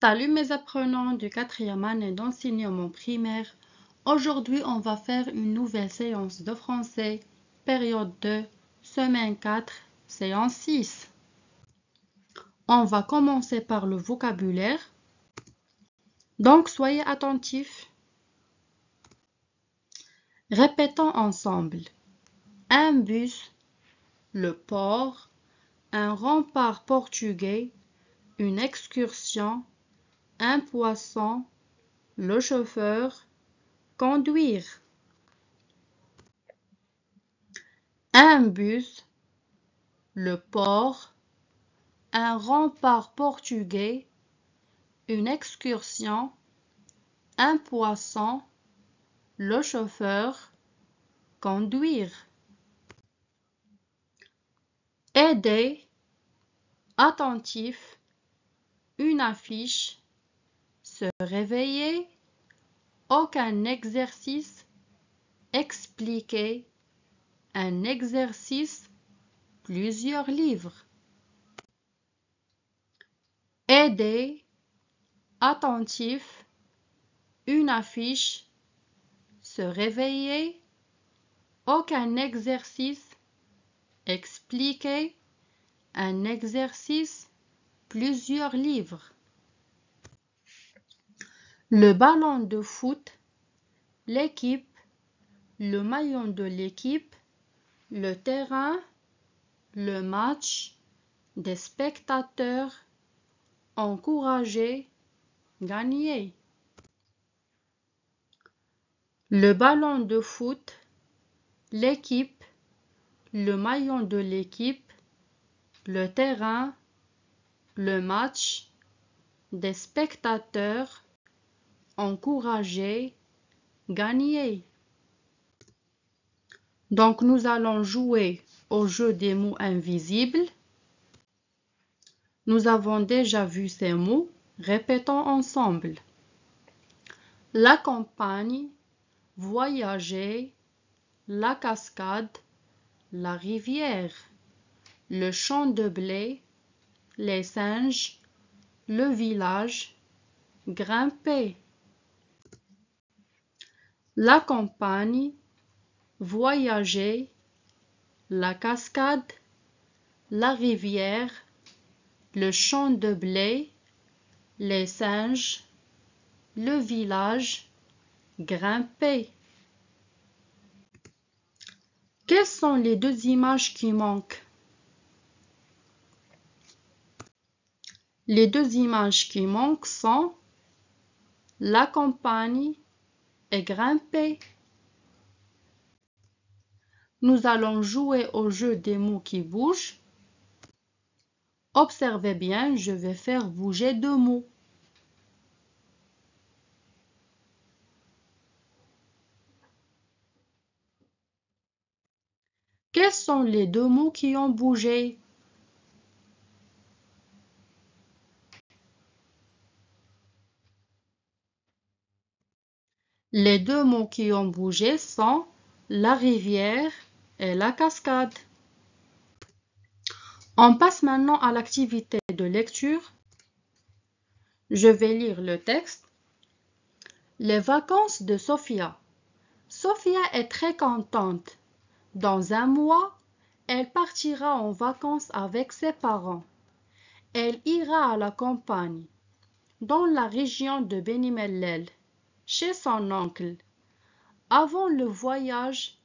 Salut mes apprenants du 4e année d'enseignement primaire. Aujourd'hui, on va faire une nouvelle séance de français, période 2, semaine 4, séance 6. On va commencer par le vocabulaire. Donc, soyez attentifs. Répétons ensemble. Un bus, le port, un rempart portugais, une excursion, un poisson, le chauffeur, conduire. Un bus, le port, un rempart portugais, une excursion, un poisson, le chauffeur, conduire. Aider, attentif, une affiche, se réveiller, aucun exercice, expliquer, un exercice, plusieurs livres. Aider, attentif, une affiche, se réveiller, aucun exercice, expliquer, un exercice, plusieurs livres. Le ballon de foot, l'équipe, le maillot de l'équipe, le terrain, le match, des spectateurs, encourager, gagner. Le ballon de foot, l'équipe, le maillot de l'équipe, le terrain, le match, des spectateurs, encourager, gagner. Donc, nous allons jouer au jeu des mots invisibles. Nous avons déjà vu ces mots. Répétons ensemble. La campagne, voyager, la cascade, la rivière, le champ de blé, les singes, le village, grimper. La campagne, voyager, la cascade, la rivière, le champ de blé, les singes, le village, grimper. Quelles sont les deux images qui manquent? Les deux images qui manquent sont la campagne et grimper. Nous allons jouer au jeu des mots qui bougent. Observez bien, je vais faire bouger deux mots. Quels sont les deux mots qui ont bougé? Les deux mots qui ont bougé sont la rivière et la cascade. On passe maintenant à l'activité de lecture. Je vais lire le texte. Les vacances de Sophia. Sophia est très contente. Dans un mois, elle partira en vacances avec ses parents. Elle ira à la campagne, dans la région de Beni Mellel, chez son oncle. Avant le voyage,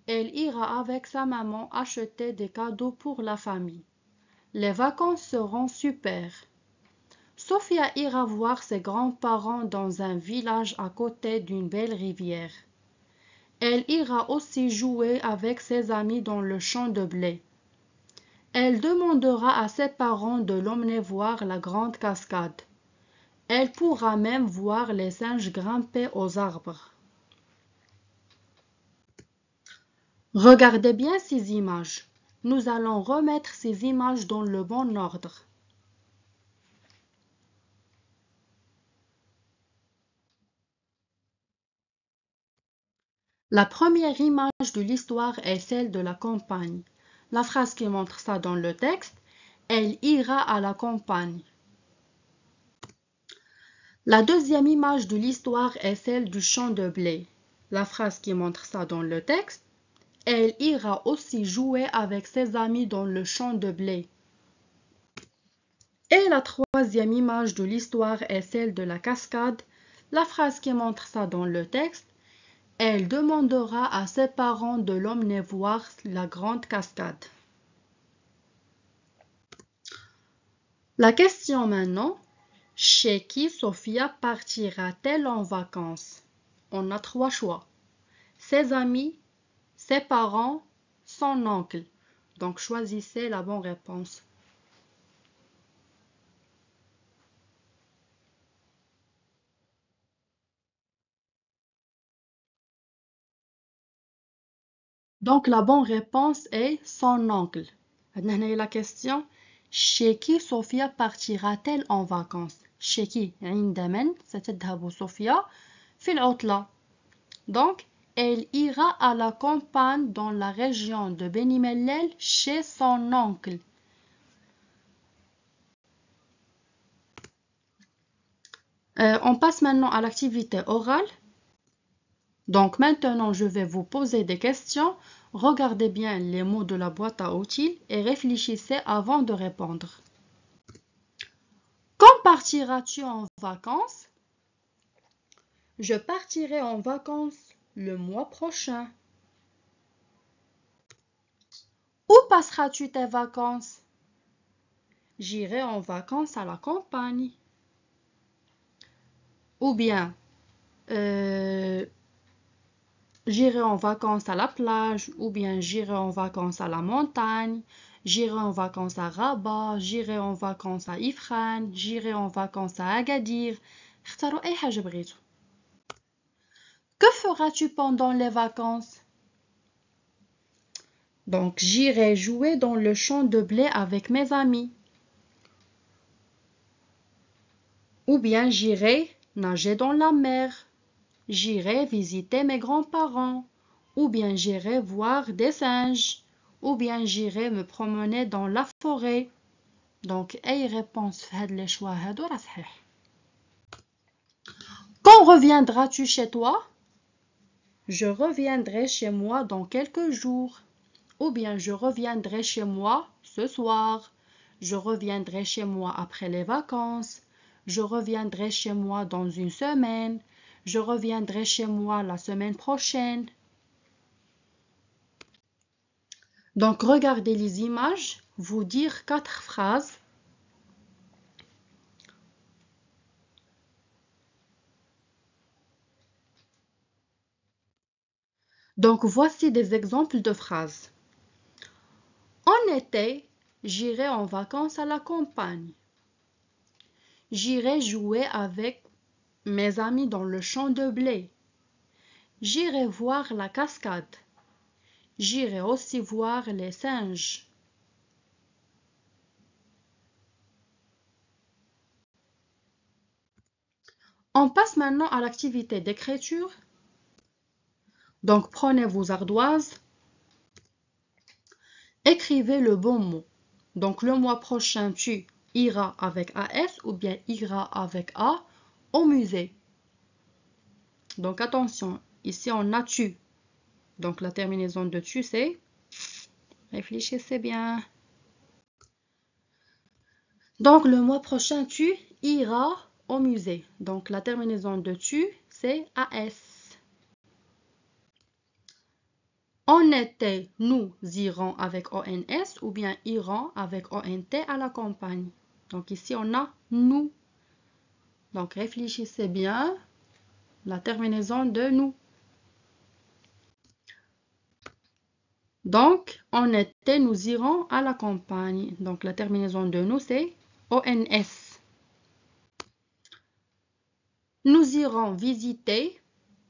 elle ira avec sa maman acheter des cadeaux pour la famille. Les vacances seront super. Sophia ira voir ses grands-parents dans un village à côté d'une belle rivière. Elle ira aussi jouer avec ses amis dans le champ de blé. Elle demandera à ses parents de l'emmener voir la grande cascade. Elle pourra même voir les singes grimper aux arbres. Regardez bien ces images. Nous allons remettre ces images dans le bon ordre. La première image de l'histoire est celle de la campagne. La phrase qui montre ça dans le texte, elle ira à la campagne. La deuxième image de l'histoire est celle du champ de blé. La phrase qui montre ça dans le texte, elle ira aussi jouer avec ses amis dans le champ de blé. Et la troisième image de l'histoire est celle de la cascade. La phrase qui montre ça dans le texte, elle demandera à ses parents de l'emmener voir la grande cascade. La question maintenant, chez qui Sophia partira-t-elle en vacances? On a trois choix. Ses amis, ses parents, son oncle. Donc choisissez la bonne réponse. Donc la bonne réponse est son oncle. Maintenant la question, chez qui Sophia partira-t-elle en vacances? Chez qui? عند من ستذهب صوفيا في العطلة. Donc elle ira à la campagne dans la région de Beni Mellel chez son oncle. On passe maintenant à l'activité orale. Donc maintenant, je vais vous poser des questions. Regardez bien les mots de la boîte à outils et réfléchissez avant de répondre. Quand partiras-tu en vacances? Je partirai en vacances le mois prochain. Où passeras-tu tes vacances? J'irai en vacances à la campagne. Ou bien, j'irai en vacances à la plage, ou bien j'irai en vacances à la montagne, j'irai en vacances à Rabat, j'irai en vacances à Ifrane, j'irai en vacances à Agadir. اختاروا أي حاجة بغيتو. Que feras-tu pendant les vacances? Donc, j'irai jouer dans le champ de blé avec mes amis. Ou bien j'irai nager dans la mer. J'irai visiter mes grands-parents. Ou bien j'irai voir des singes. Ou bien j'irai me promener dans la forêt. Donc, أي réponse في هاد les choix هادو راه صحيح. Quand reviendras-tu chez toi? Je reviendrai chez moi dans quelques jours. Ou bien je reviendrai chez moi ce soir. Je reviendrai chez moi après les vacances. Je reviendrai chez moi dans une semaine. Je reviendrai chez moi la semaine prochaine. Donc, regardez les images, vous dire 4 phrases. Donc, voici des exemples de phrases. En été, j'irai en vacances à la campagne. J'irai jouer avec mes amis dans le champ de blé. J'irai voir la cascade. J'irai aussi voir les singes. On passe maintenant à l'activité d'écriture. Donc, prenez vos ardoises. Écrivez le bon mot. Donc, le mois prochain, tu iras avec AS ou bien iras avec A au musée. Donc, attention, ici on a tu. Donc, la terminaison de tu, c'est... Réfléchissez bien. Donc, le mois prochain, tu iras au musée. Donc, la terminaison de tu, c'est AS. En été, nous irons avec ONS ou bien irons avec ONT à la campagne. Donc, ici, on a nous. Donc, réfléchissez bien. La terminaison de nous. Donc, en été, nous irons à la campagne. Donc, la terminaison de nous, c'est ONS. Nous irons visiter,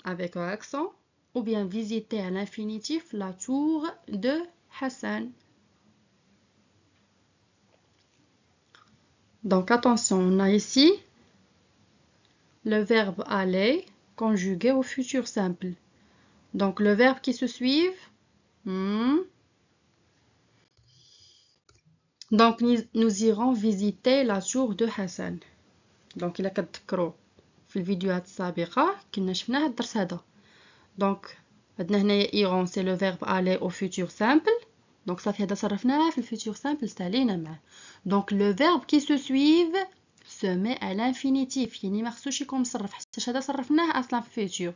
avec un accent, ou bien visiter à l'infinitif la tour de Hassan. Donc, attention, on a ici le verbe aller conjugué au futur simple. Donc, le verbe qui se suit. Donc, nous irons visiter la tour de Hassan. Donc, il a 4 crocs. في الفيديوهات السابقة كنا شفنا هاد الدرس هذا. دونك عندنا هنايا ايغون سي لو فيرب aller au futur simple. دونك صافي هذا صرفناه في الفيتور سامبل استعلينا معاه. دونك لو فيرب كي سو سويف se met à l'infinitif، يعني ما خصوش يكون مصرف حيت هذا صرفناه اصلا في فيتور.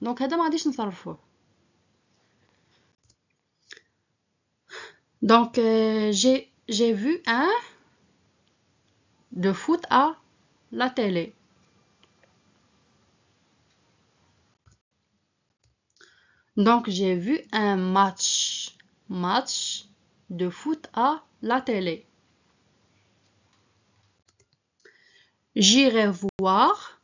دونك هذا ما غاديش نصرفوه. Donc, j'ai vu un de foot à la télé. Donc, j'ai vu un match de foot à la télé. J'irai voir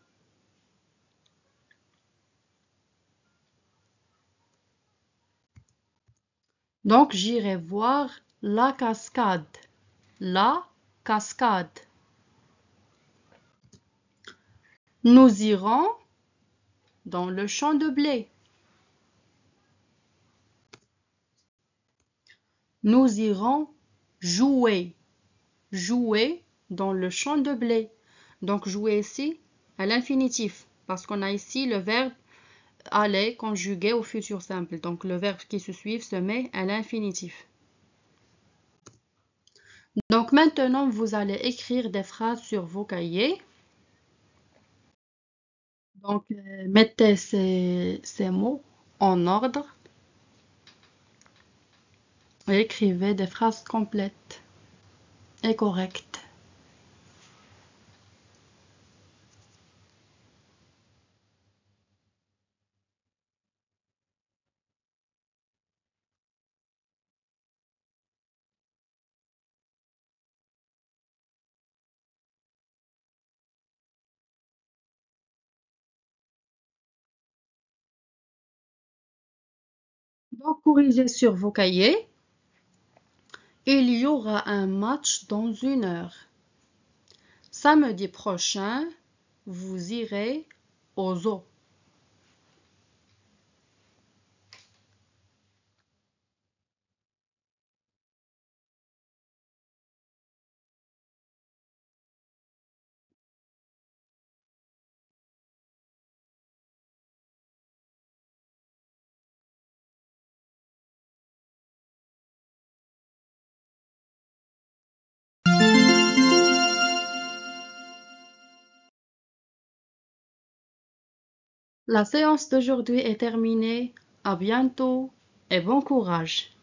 donc j'irai voir la cascade. La cascade. Nous irons dans le champ de blé. Nous irons jouer. Jouer dans le champ de blé. Donc jouer ici à l'infinitif parce qu'on a ici le verbe aller conjugué au futur simple. Donc le verbe qui se suit se met à l'infinitif. Donc maintenant vous allez écrire des phrases sur vos cahiers. Donc mettez ces mots en ordre et écrivez des phrases complètes et correctes. Donc corrigez sur vos cahiers. Il y aura un match dans 1 heure. Samedi prochain, vous irez au zoo. La séance d'aujourd'hui est terminée. À bientôt et bon courage.